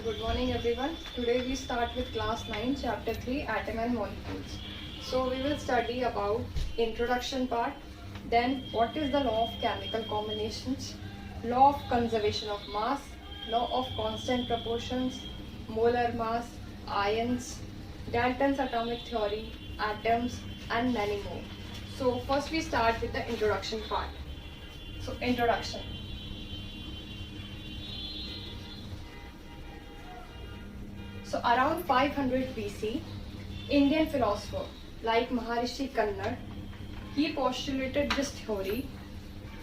Good morning everyone. Today we start with class 9 chapter 3 atom and molecules. So we will study about introduction part, then what is the law of chemical combinations, law of conservation of mass, law of constant proportions, molar mass, ions, Dalton's atomic theory, atoms and many more. So first we start with the introduction part. So introduction. So around 500 BC, Indian philosopher like Maharishi Kannad, he postulated this theory.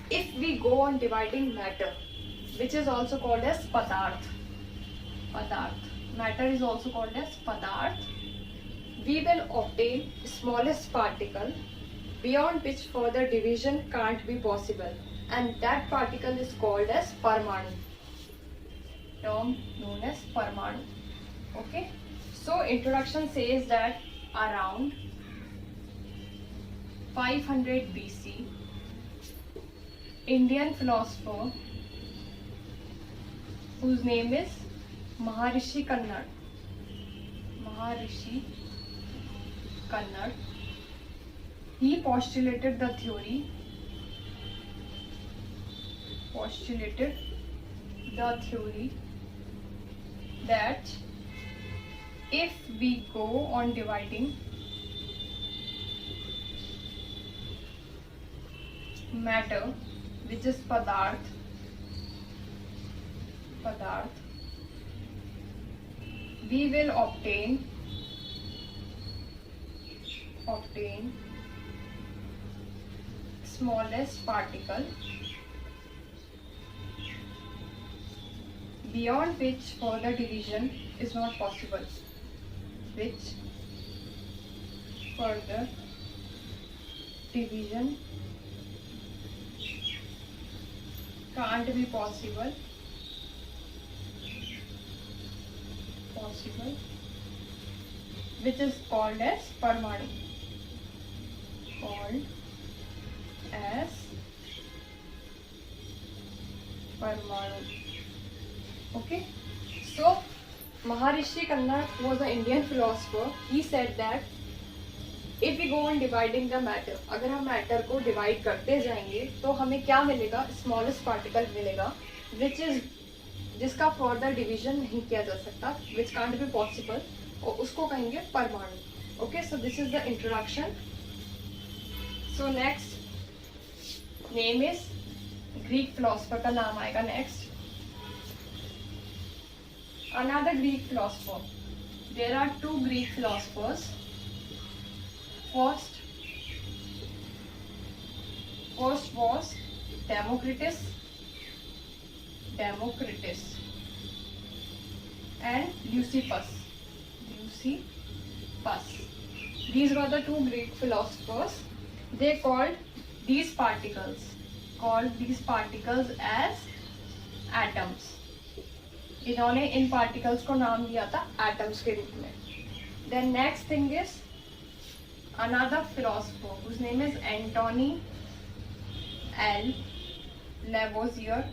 If we go on dividing matter, which is also called as padarth, matter is also called as padarth, we will obtain smallest particle beyond which further division can't be possible, and that particle is called as Parmanu, term known as Parmanu. Okay, so introduction says that around 500 BC, Indian philosopher whose name is Maharishi Kannad, he postulated the theory, that if we go on dividing matter, which is padarth, we will obtain smallest particle beyond which further division is not possible, can't be possible, which is called as Parmanu, Okay, so Maharishi Kannad was an Indian philosopher. He said that if we go on dividing the matter, अगर हम matter को divide करते जाएंगे तो हमें क्या मिलेगा? Smallest particle मिलेगा, जिसका further division नहीं किया जा सकता, which can't be possible, और उसको कहेंगे परमाणु. Okay, so this is the introduction. So next name is Greek philosopher का नाम आएगा next. Another Greek philosopher. There are two Greek philosophers. First was Democritus and Leucippus. These were the two Greek philosophers. They called these particles as atoms. इन्होंने इन particles को नाम दिया था atoms के रूप में. Then next thing is another philosopher whose name is Antony L. Lavoisier.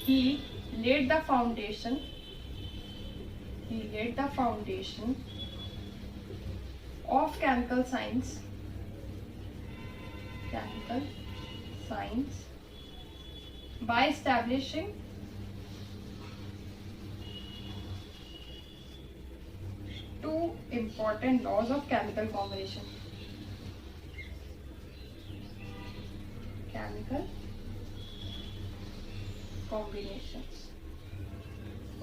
He laid the foundation of chemical science by establishing two important laws of chemical combination.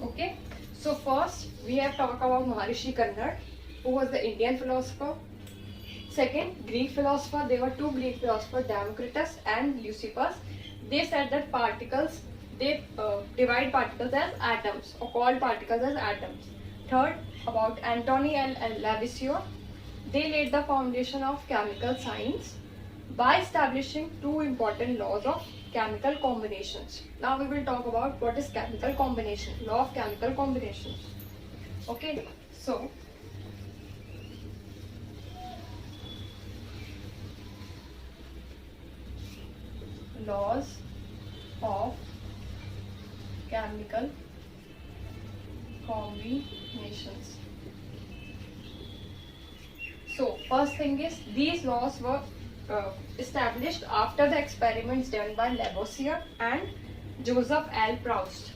Okay, so first we have talked about Maharishi Kannad, who was the Indian philosopher. Second, Greek philosopher. There were two Greek philosophers, Democritus and Leucippus. They said that they divide particles as atoms, or called particles as atoms. Third, about Antony and Lavoisier. They laid the foundation of chemical science by establishing two important laws of chemical combinations. Now we will talk about what is chemical combination, law of chemical combinations. Okay, so laws of chemical chemical combinations. So first thing is these laws were established after the experiments done by Lavoisier and Joseph L. Proust.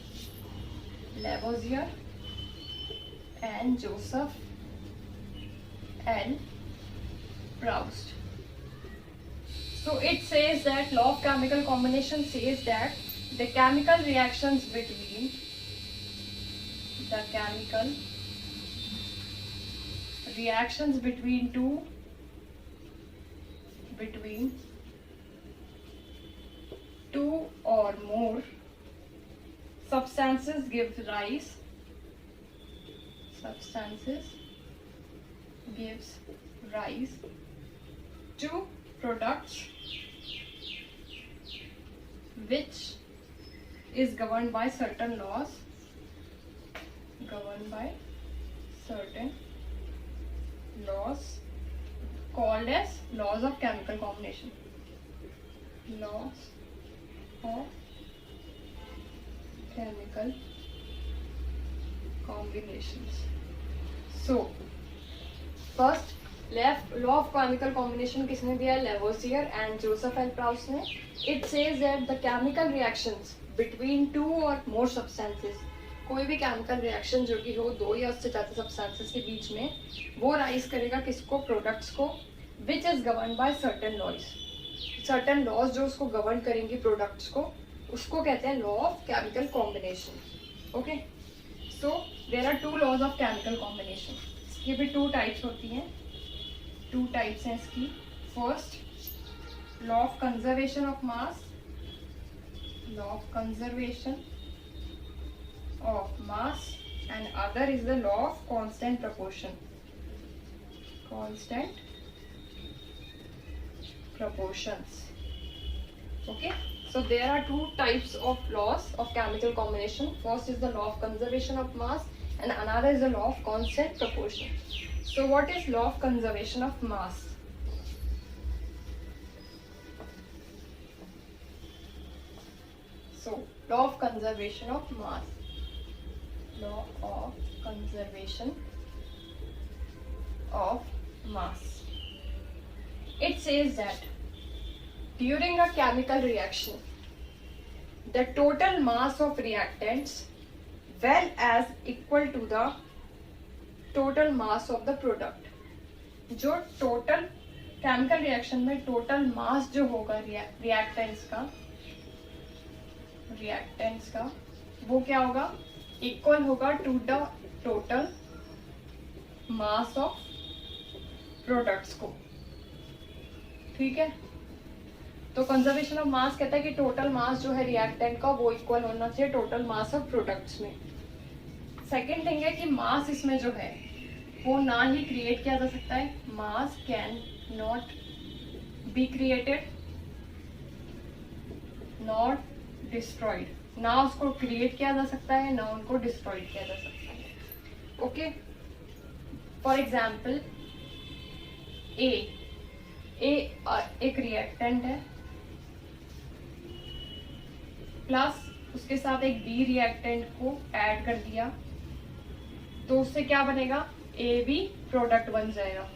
Lavoisier and Joseph L. Proust. So it says that law of chemical combination says that the chemical reactions between two or more substances gives rise to products which is governed by certain laws called as laws of chemical combination. Laws of chemical combinations. So first law of chemical combination किसने दिया? Lavoisier and Joseph L. Proust ने. It says that the chemical reactions between two or more substances, कोई भी chemical reaction जो कि हो दो या उससे ज्यादा सब्सटेंसेस के बीच में, वो राइज करेगा किसको? प्रोडक्ट्स को, which is govern by certain laws जो उसको गवर्न करेंगी प्रोडक्ट्स को, उसको कहते हैं law of chemical combination. Okay, so there are two laws of chemical combination. इसकी भी टू टाइप्स होती हैं, टू टाइप्स हैं इसकी. First, law of conservation of mass, and other is the law of constant proportions. Okay, so there are two types of laws of chemical combination. First is the law of conservation of mass and another is the law of constant proportion. So what is law of conservation of mass? So law of conservation of mass. Law of conservation of mass. It says that during a chemical reaction, the total mass of reactants well as equal to the total mass of the product. जो total chemical reaction में total mass जो होगा reactants का वो क्या होगा? Equal होगा to the total mass of products को. ठीक है, तो कंजर्वेशन ऑफ मास कहता है कि टोटल मास जो है रिएक्टेंट का वो इक्वल होना चाहिए टोटल मास ऑफ प्रोडक्ट्स में. सेकेंड थिंग है कि मास इसमें जो है वो ना ही क्रिएट किया जा सकता है. मास can not be created not destroyed. ना उसको क्रिएट किया जा सकता है ना उनको डिस्ट्रॉयड किया जा सकता है. ओके, फॉर एग्जाम्पल एक रिएक्टेंट है प्लस उसके साथ एक बी रिएक्टेंट को ऐड कर दिया तो उससे क्या बनेगा? ए बी प्रोडक्ट बन जाएगा.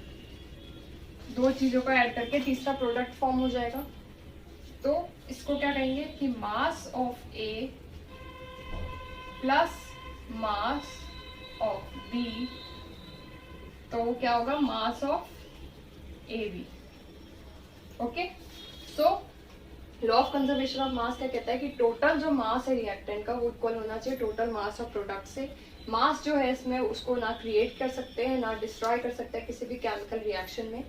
दो चीजों को ऐड करके तीसरा प्रोडक्ट फॉर्म हो जाएगा. तो इसको क्या कहेंगे कि mass of A plus mass of B, तो क्या होगा? Mass of A B. Okay, so law of conservation of mass क्या कहता है कि टोटल जो मास है रिएक्टेंट का वो इक्वल होना चाहिए टोटल मास ऑफ प्रोडक्ट से. मास जो है इसमें उसको ना क्रिएट कर सकते हैं ना डिस्ट्रॉय कर सकते हैं किसी भी केमिकल रिएक्शन में.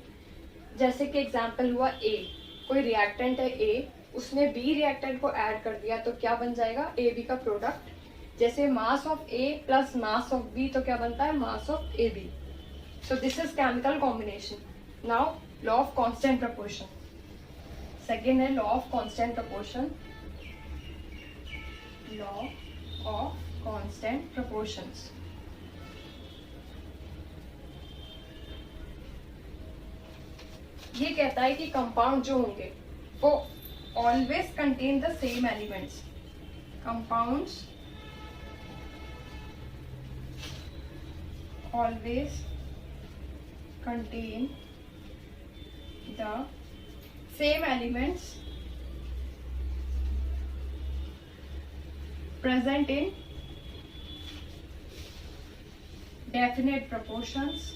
जैसे कि एग्जांपल हुआ ए, कोई रिएक्टेंट है ए, उसने बी रिएक्टेंट को ऐड कर दिया तो क्या बन जाएगा? ए बी का प्रोडक्ट. जैसे mass of A plus mass of B तो क्या बनता है? Mass of A B. So this is chemical combination. Now law of constant proportion. Second है law of constant proportion. Law of constant proportions. ये कहता है कि कंपाउंड जो होंगे वो always contain the same elements. Compounds always contain the same elements present in definite proportions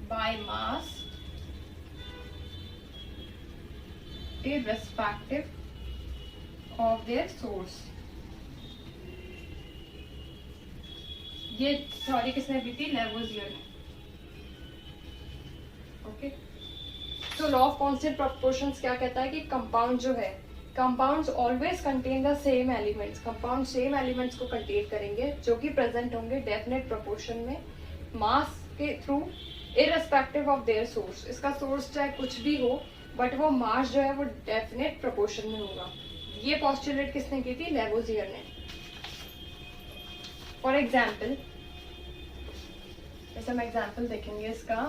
by mass irrespective of their source. ये theory किसने दी थी? लेवोजियर ने. Okay, so law of constant proportions क्या कहता है कि कंपाउंड जो है, compounds always contain the same elements. Compound same elements को कंटेन करेंगे जो कि प्रेजेंट होंगे डेफिनेट प्रोपोर्शन में मास के through irrespective of their source. इसका सोर्स चाहे कुछ भी हो बट वो मास जो है वो डेफिनेट प्रोपोर्शन में होगा. ये पोस्टुलेट किसने की थी? लेवोजियर ने. फॉर एग्जाम्पल, जैसे हम एग्जाम्पल देखेंगे इसका.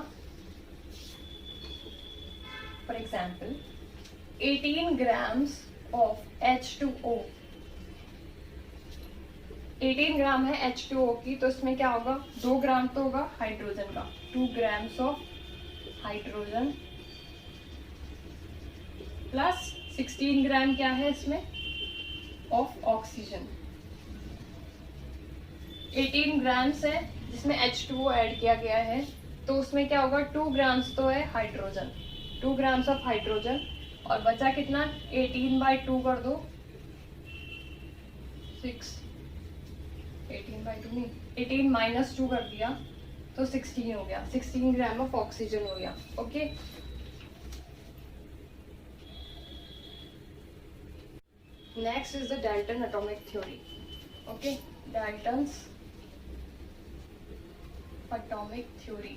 For example 18 grams of H2O. 18 ग्राम है H2O की, तो इसमें क्या होगा? 2 ग्राम तो होगा हाइड्रोजन का. 2 grams ऑफ हाइड्रोजन प्लस 16 ग्राम क्या है इसमें? Of oxygen. 18 ग्राम्स है जिसमें H2O ऐड किया गया है, तो उसमें क्या होगा? 2 ग्राम्स तो है हाइड्रोजन, 2 ग्राम्स ऑफ हाइड्रोजन, और बचा कितना? 18/2 कर दो. 6. 18/2 नहीं, 18 - 2 कर दिया तो 16 हो गया. 16 ग्राम ऑफ ऑक्सीजन हो गया. Okay, next is the Dalton atomic theory. Okay, Dalton's atomic theory.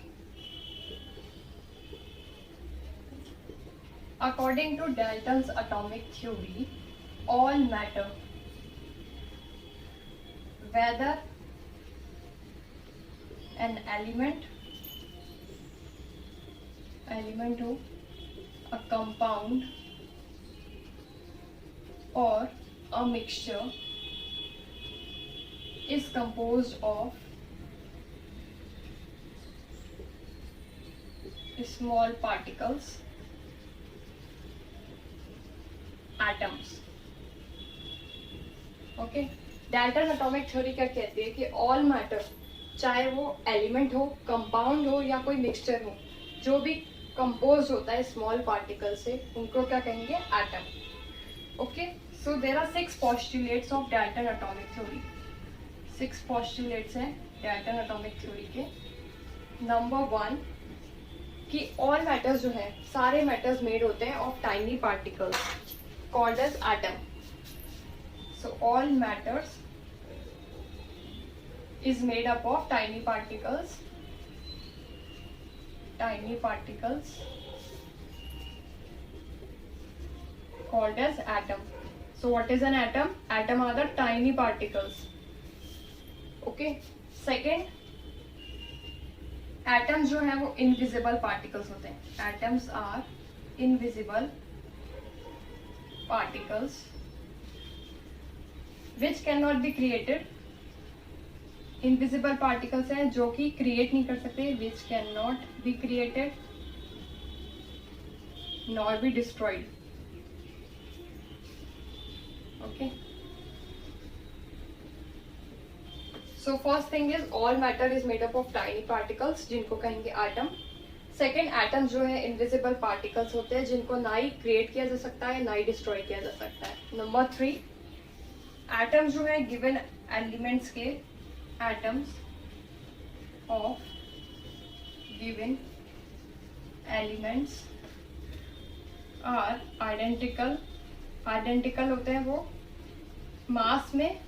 According to Dalton's atomic theory, all matter, whether an element हो, a compound or a mixture, is composed of small particles, atoms. Okay, Dalton atomic theory क्या कहती है कि all matter, चाहे वो element हो, compound हो या कोई मिक्सचर हो, जो भी कंपोज होता है स्मॉल पार्टिकल से, उनको क्या कहेंगे? Atom. Okay, so there are 6 postulates of Dalton atomic theory. 6 postulates हैं डाल्टन एटॉमिक थ्योरी के. नंबर 1 कि ऑल मैटर्स जो है, सारे मैटर्स मेड होते हैं of tiny particles called as atom. So all matters is made up of tiny particles called as atom. So what is an atom? Atom are the tiny particles. Okay. Second, atoms जो है वो invisible particles होते हैं. Atoms are invisible particles which can not be created. Invisible particles हैं जो कि create नहीं कर सकते. Which can not be created nor be destroyed. Okay, so first thing is all matter is made up of tiny particles जिनको कहेंगे atom. Second, atom जो है इनविजिबल पार्टिकल्स होते हैं जिनको ना ही क्रिएट किया जा सकता है ना ही डिस्ट्रॉय किया जा सकता है. नंबर 3, एटम जो है गिवन एलिमेंट्स के, atoms of given elements are identical होते हैं वो मास में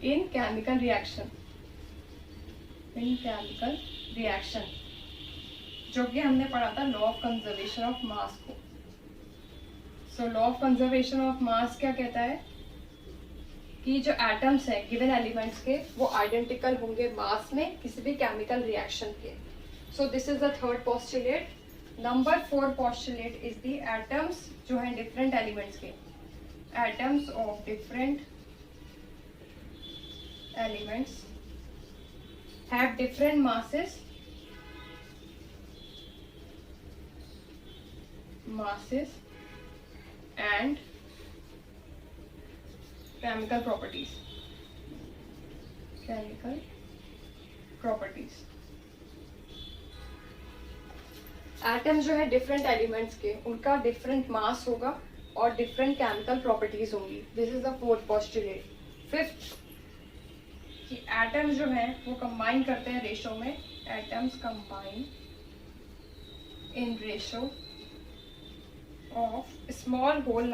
इन केमिकल रिएक्शन, जो कि हमने पढ़ा था law of conservation of mass को. So law of conservation of mass क्या कहता है कि जो एटम्स है गिवन एलिमेंट्स के वो आइडेंटिकल होंगे मास में किसी भी केमिकल रिएक्शन के. सो this is the third postulate. Number 4 postulate is the atoms जो है डिफरेंट एलिमेंट्स के. atoms of different elements have different masses and chemical properties. Atoms जो है डिफरेंट एलिमेंट्स के, उनका डिफरेंट मास होगा और डिफरेंट केमिकल प्रॉपर्टीज होंगी. This is the fourth postulate. Fifth कि एटम्स जो है वो कंबाइन करते हैं रेशो में. Atoms combine in ratio of small whole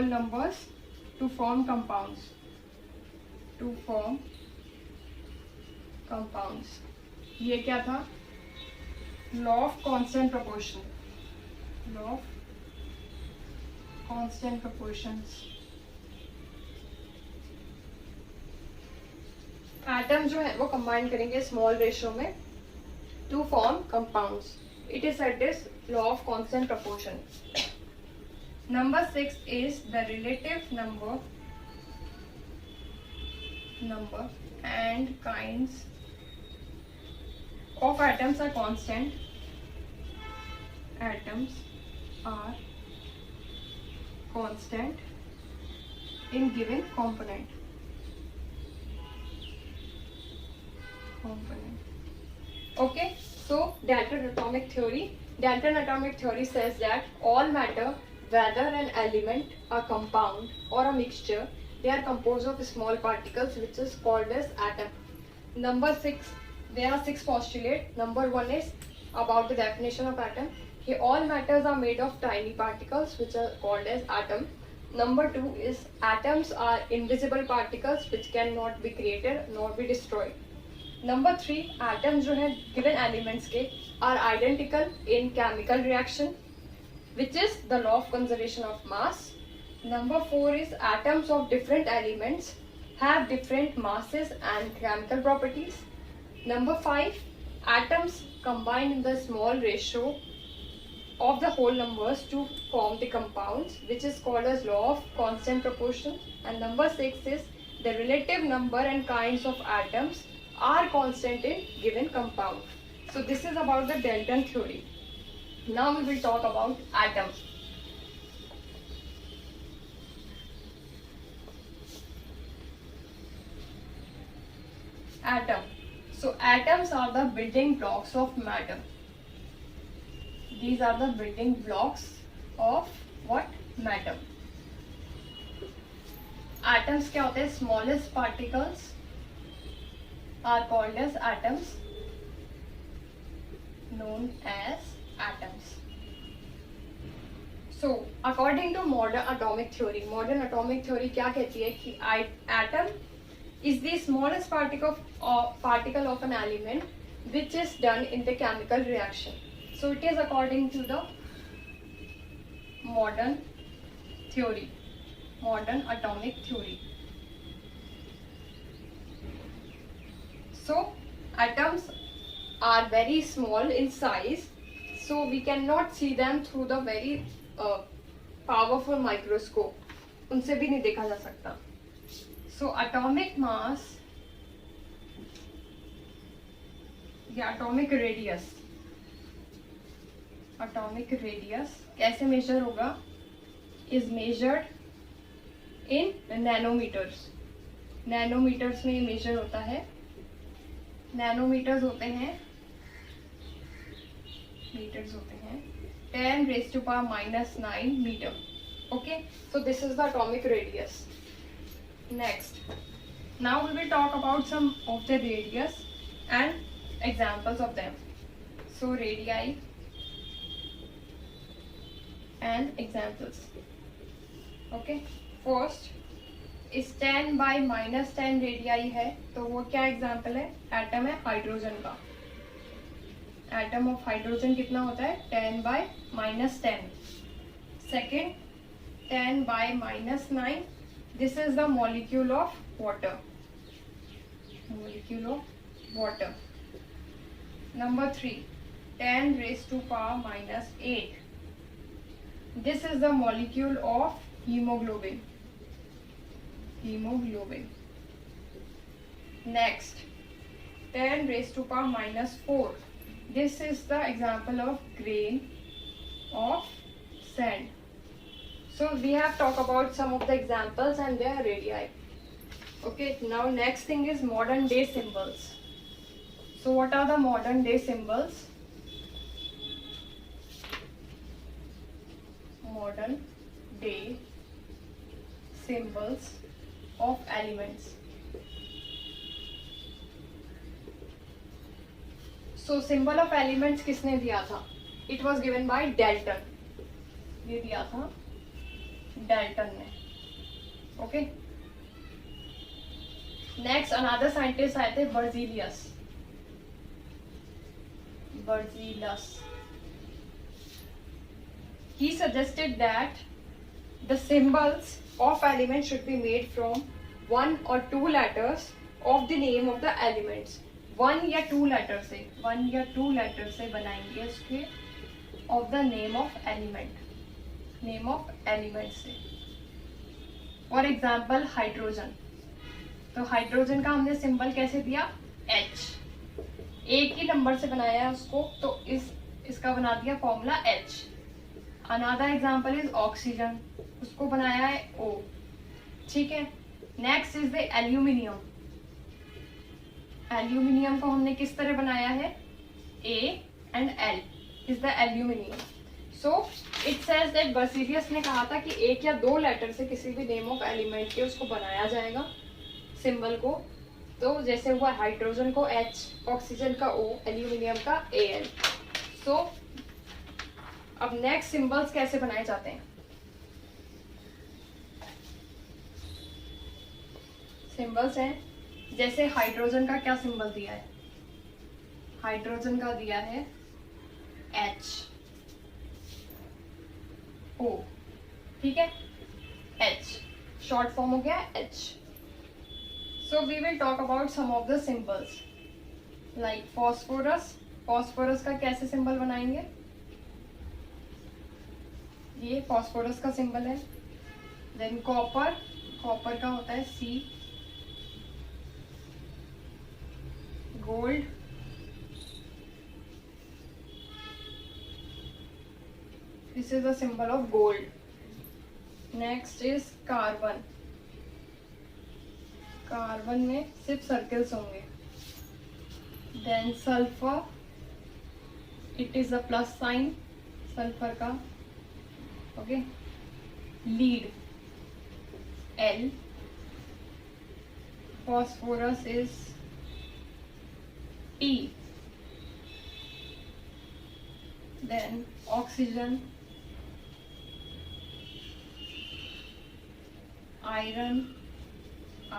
numbers to form compounds. ये क्या था? Law of constant proportions. Atom जो है वो कंबाइन करेंगे स्मॉल रेशियो में to form compounds. It is said this law of constant proportion. Number 6 is the relative number and kinds of atoms are constant. Atoms are constant in given component. Okay, so Dalton atomic theory says that all matter, whether an element, a compound or a mixture, they are composed of small particles which is called as atom. Number 6, there are 6 postulates. Number 1 is about the definition of atom. Here all matters are made of tiny particles which are called as atom. Number 2 is atoms are invisible particles which cannot be created nor be destroyed. Number 3, atoms जो है given elements के are identical in chemical reaction, which is the law of conservation of mass. Number 4 is atoms of different elements have different masses and chemical properties. Number 5, atoms combine in the small ratio of the whole numbers to form the compounds, which is called as law of constant proportion. And number 6 is the relative number and kinds of atoms are constant in given compound. So this is about the Dalton theory. Now we will talk about atoms. Atom. So atoms are the building blocks of matter. These are the building blocks of what? Matter. Atoms क्या होते हैं? Smallest particles are called as atoms, known as atoms. So according to modern atomic theory क्या कहती है कि atom is the smallest particle of an element which is done in the chemical reaction. So it is according to the modern atomic theory. So atoms are very small in size, so we cannot see them through the very powerful microscope. उनसे भी नहीं देखा जा सकता. So atomic mass या atomic radius कैसे measure होगा? is measured in nanometers. Nanometers में मेजर होता है. नैनोमीटर्स होते हैं 10 raised to power minus 9 meter. Okay, so this is the atomic radius. Next, now we will talk about some of the radius and examples of them. So radii and examples. Okay, first is 10 by minus 10 radii है, तो वो क्या example है? Atom है hydrogen का. Atom of hydrogen कितना होता है? 10 by minus 10. Second, 10 by minus 9. This is the molecule of water. Number 3, 10 raised to power minus 8. This is the molecule of hemoglobin. Next, 10 raised to power minus 4. This is the example of grain of sand. So we have talked about some of the examples and their radii. Okay, now next thing is modern day symbols. So what are the modern day symbols? Modern day symbols of elements. So symbol of elements किसने दिया था? It was given by Dalton. ये दिया था Dalton ने. Okay. Next another scientist आए थे Berzelius. He suggested that the symbols of elements should be made from 1 or 2 letters of the name of the elements. 1 या 2 लेटर से बनाएंगे इसके of the name of element से. For example hydrogen. तो hydrogen का हमने सिंबल कैसे दिया? H. एक ही नंबर से बनाया है उसको, तो इसका बना दिया formula H. Another example is oxygen, उसको बनाया है O. ठीक है. Next is the aluminium. Aluminium को हमने किस तरह बनाया है? A and L is the aluminium. So it says that Berzelius ने कहा था कि 1 या 2 लेटर से किसी भी नेम ऑफ एलिमेंट के उसको बनाया जाएगा सिंबल को. तो जैसे हुआ हाइड्रोजन को H, ऑक्सीजन का O, एल्यूमिनियम का Al. सो अब नेक्स्ट सिंबल्स कैसे बनाए जाते हैं? सिंबल्स हैं जैसे हाइड्रोजन का क्या सिंबल दिया है? हाइड्रोजन का दिया है H O. ठीक है, H शॉर्ट फॉर्म हो गया H. So we will talk about some of the symbols like phosphorus. phosphorus का कैसे सिंबल बनाएंगे? ये phosphorus का सिंबल है. Then copper का होता है C. gold, this is the symbol of gold. Next is carbon. Carbon में सिर्फ सर्कल्स होंगे. Then sulphur, it is a plus sign sulphur का. Okay. Lead L. Phosphorus is P. Then oxygen, iron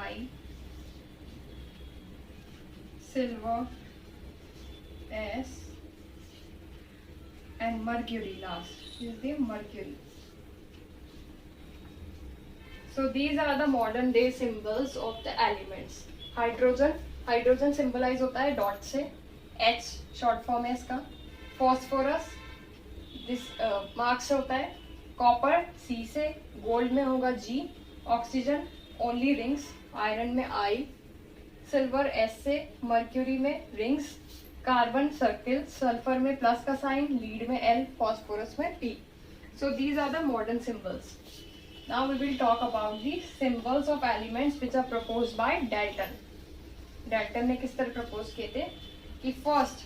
I. silver S. and mercury last is the mercury. So these are the modern day symbols of the elements. Hydrogen symbolize होता है dot से, H short form है इसका. Phosphorus this mark से होता है. Copper C से, gold में होगा G, oxygen only rings, iron में I, सिल्वर S से, मर्क्यूरी में रिंग्स, कार्बन सर्किल, सल्फर में प्लस का साइन, लीड में L, फॉस्फोरस में P. So these are the modern symbols. Now we will talk about the symbols of elements which are proposed by Dalton. Dalton ने किस तरह propose किए थे कि फर्स्ट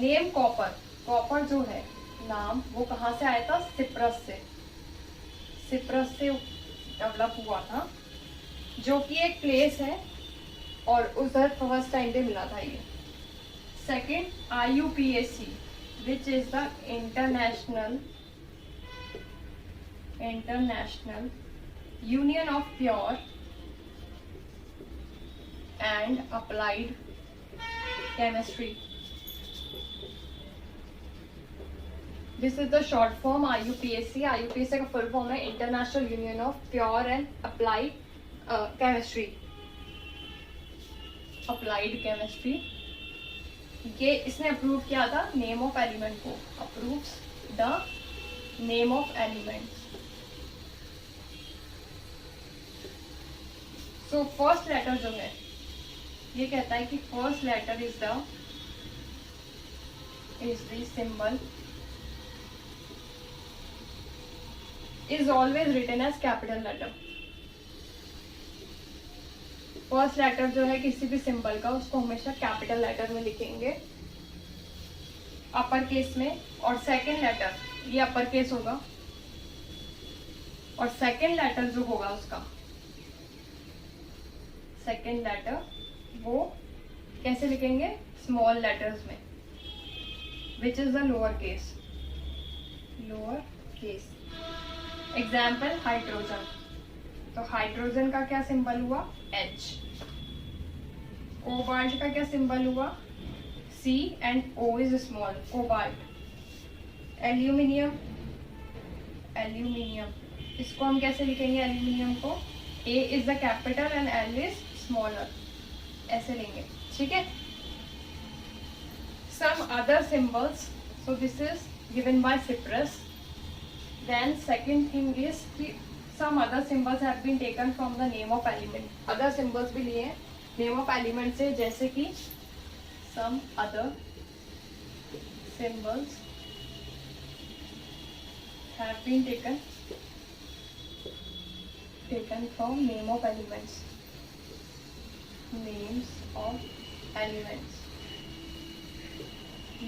नेम कॉपर. कॉपर जो है नाम वो कहाँ से आया था? सिप्रस से डेवलप हुआ था, जो कि एक प्लेस है और उधर फर्स्ट टाइम पे मिला था ये. Second IUPAC which is the international union of pure and applied chemistry. This is the short form IUPAC. IUPAC का फुल फॉर्म है international union of pure and applied chemistry. ये इसने अप्रूव किया था नेम ऑफ एलिमेंट को, approves the name of element. So first letter जो है ये कहता है कि first letter is the symbol is always written as capital letter. First letter जो है किसी भी सिंबल का उसको हमेशा कैपिटल लेटर में लिखेंगे, अपर केस में. और सेकंड लेटर ये अपर केस होगा, और सेकंड लेटर जो होगा उसका सेकंड लेटर वो कैसे लिखेंगे, स्मॉल लेटर्स में, विच is the lower case. Example hydrogen. तो हाइड्रोजन का क्या सिंबल हुआ, H. कोबाल्ट का क्या सिंबल हुआ, C and O is small, cobalt. Aluminium इसको हम कैसे लिखेंगे, एल्यूमिनियम को A is the capital and L is smaller, ऐसे लेंगे. ठीक है. Some other symbols, so this is given by Cyprus. Then second thing is some other symbols have been taken from the name of element. Other symbols भी लिए name of element से, जैसे कि some other symbols have been taken from name of elements. Names of elements.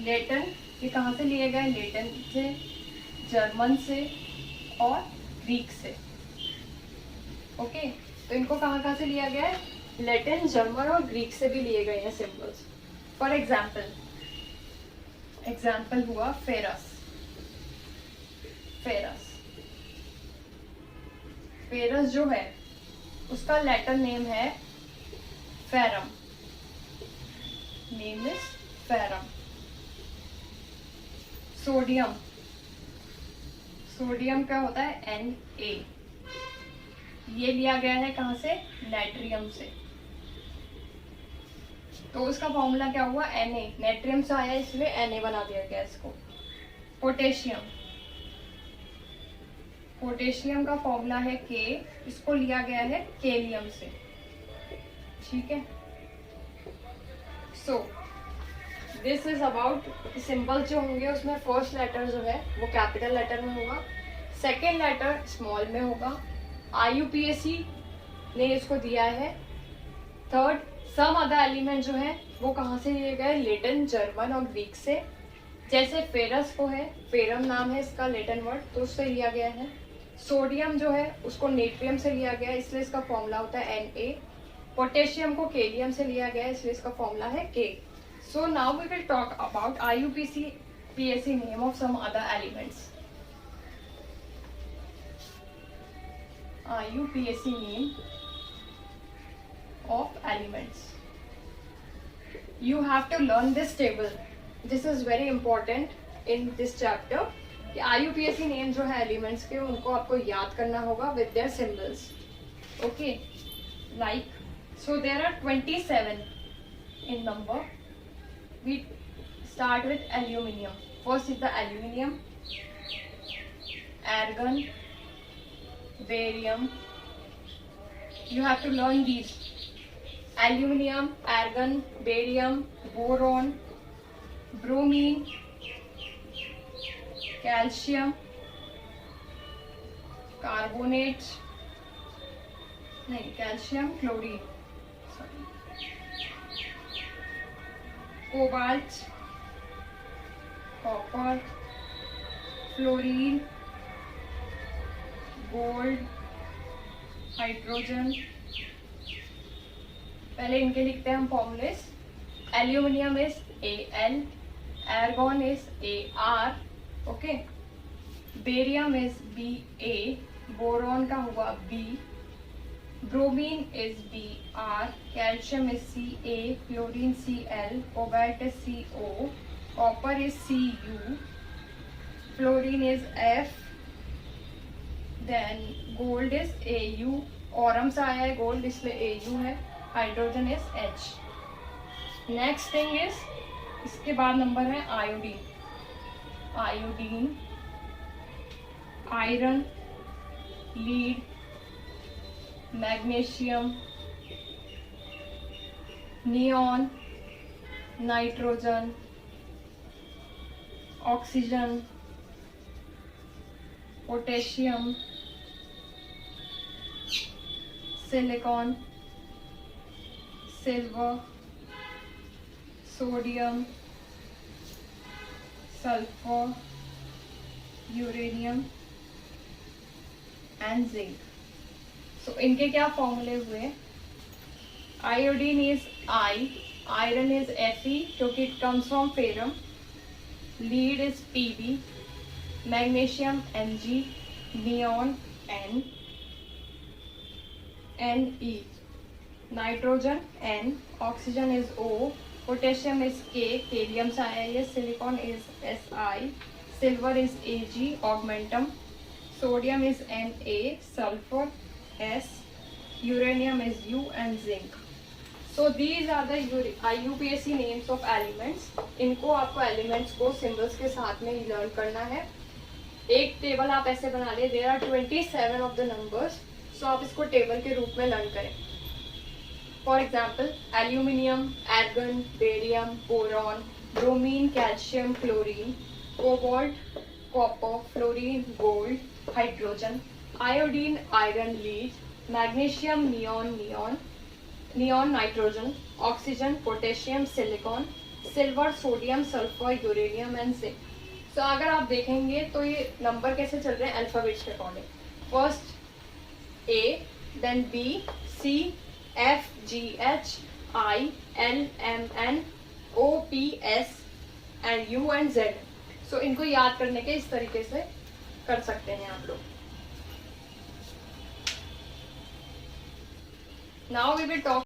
Latin ये कहाँ से लिए गए, लेटिन से, जर्मन से और ग्रीक से. ओके तो इनको कहाँ से लिया गया है, लैटिन, जर्मन और ग्रीक से भी लिए गए हैं सिंबल्स. फॉर एग्जाम्पल हुआ फेरस. फेरस जो है उसका लैटिन नेम है ferrum. Name is ferrum. Sodium क्या होता है, Na. ये लिया गया है कहाँ से, नाइट्रियम से. तो उसका फॉर्मूला क्या हुआ, Na. नाइट्रियम से आया इसलिए Na बना दिया गया इसको. पोटेशियम का फॉर्मूला है K, इसको लिया गया है केलियम से. ठीक है. सो दिस इज अबाउट सिंबल जो होंगे उसमें फर्स्ट लेटर जो है वो कैपिटल लेटर में होगा, सेकेंड लेटर स्मॉल में होगा. IUPAC ने इसको दिया है. थर्ड, सम अदर एलिमेंट जो है वो कहाँ से लिए गए, लेटिन, जर्मन और ग्रीक से. जैसे फेरस को है, फेरम नाम है इसका लेटिन वर्ड, तो उससे लिया गया है. सोडियम जो है उसको नेट्रियम से लिया गया इसलिए इसका फॉर्मूला होता है Na. पोटेशियम को केलियम से लिया गया इसलिए इसका फॉर्मूला है K. So now we will talk about IUPAC name of some other elements. IUPAC name of elements. You have to learn this table. This is very important in this chapter. कि IUPAC name जो है elements के उनको आपको याद करना होगा with their symbols. Okay. Like, so there are 27 in number. We start with aluminium. First is the aluminium, argon, barium. You have to learn these: aluminium, argon, barium, boron, bromine, calcium, carbonate, calcium chloride, cobalt, copper, fluorine, gold, hydrogen. पहले इनके लिखते हैं हम formulas. Aluminium is Al, argon is Ar, okay. Barium is Ba, boron का हुआ B, bromine is Br, calcium is Ca, fluorine Cl, cobalt is Co, copper is Cu, fluorine is F, then gold is Au. Aurum से आया है gold इसलिए Au है. Hydrogen is H. Next thing is इसके बाद number है iodine, iodine, iron, lead, magnesium, neon, nitrogen, oxygen, potassium, silicon, silver, sodium, sulphur, uranium and zinc. So इनके क्या फॉर्मूले हुए? Iodine is I, iron is Fe क्योंकि it comes from ferrum, lead is Pb, magnesium Mg, neon Ne, nitrogen N, oxygen is O, potassium is K, kalium से आया है, silicon is Si, silver is Ag, argentum, sodium is Na, sulphur S, uranium is U and zinc. So these are the IUPAC names of elements. इनको आपको elements को symbols के साथ में ही learn करना है। एक टेबल आप ऐसे बना ले, there are 27 of the numbers. So आप इसको टेबल के रूप में learn करें। For example, aluminium, argon, barium, boron, bromine, calcium, chlorine, cobalt, copper, fluorine, gold, hydrogen, iodine, iron, lead, magnesium, neon, nitrogen, oxygen, potassium, silicon, silver, sodium, sulphur, uranium and zinc. So अगर आप देखेंगे तो ये number कैसे चल रहे हैं alphabets के according. First A, then B, C, F, G, H, I, L, M, N, O, P, S and U and Z. So इनको याद करने के इस तरीके से कर सकते हैं आप लोग। Now we will talk